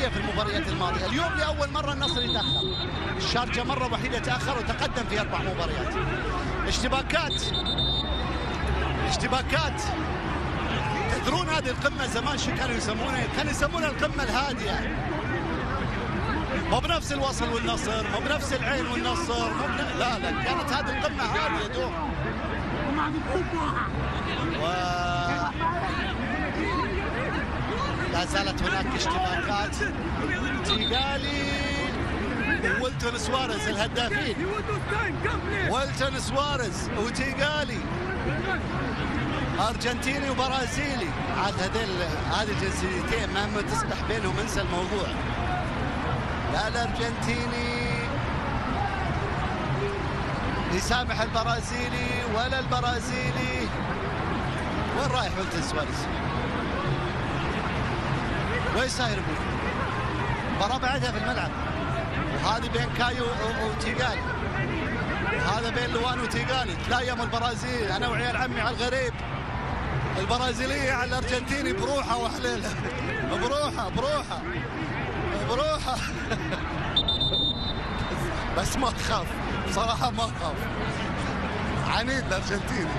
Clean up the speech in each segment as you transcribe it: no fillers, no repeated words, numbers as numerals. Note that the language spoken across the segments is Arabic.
الرياضية في المباريات الماضية. اليوم لأول مرة النصر يتأخر، الشارجة مرة وحيدة تأخر وتقدم في 4 مباريات. اشتباكات. تدرون هذه القمة زمان شو كانوا يسمونها؟ كانوا يسمونها القمة الهادئة. مو بنفس الوصل والنصر، مو بنفس العين والنصر، لا كانت هذه القمة هادئة دوم. لا زالت هناك اشتباكات. تيغالي ويلتون سواريز الهدافين، ويلتون سواريز وتيغالي، ارجنتيني وبرازيلي. عاد هذه الجنسيتين مهما تسبح بينهم انسى الموضوع. لا الارجنتيني يسامح البرازيلي ولا البرازيلي. وين رايح ويلتون سواريز؟ وين ساير ابوي؟ مباراة بعدها في الملعب، وهذه بين كايو وتيغالي، وهذا بين لوان وتيغالي. تلايم البرازيل، انا وعيال عمي على الغريب، البرازيلية على الارجنتيني بروحه وحليله. بروحه بس ما اخاف بصراحة، ما اخاف، عنيد الارجنتيني.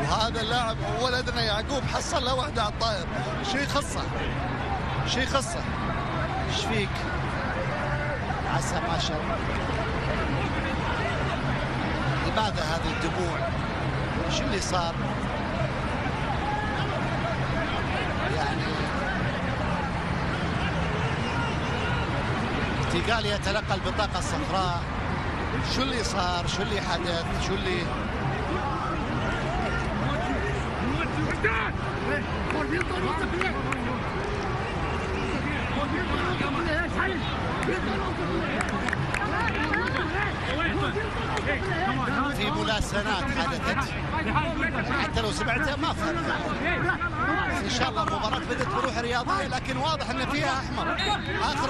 وهذا اللاعب ولدنا يعقوب حصل له واحدة على الطائر. شيء خصه ايش فيك؟ عسى ما شاء الله. لماذا هذه الدموع؟ شو اللي صار؟ يعني تيغالي يتلقى البطاقة الصفراء. شو اللي صار؟ شو اللي حدث؟ شو اللي في ملاسنات حدثت، حتى لو سمعتها ما فرق. ان شاء الله المباراة بدت بروح رياضية، لكن واضح ان فيها احمر. اخر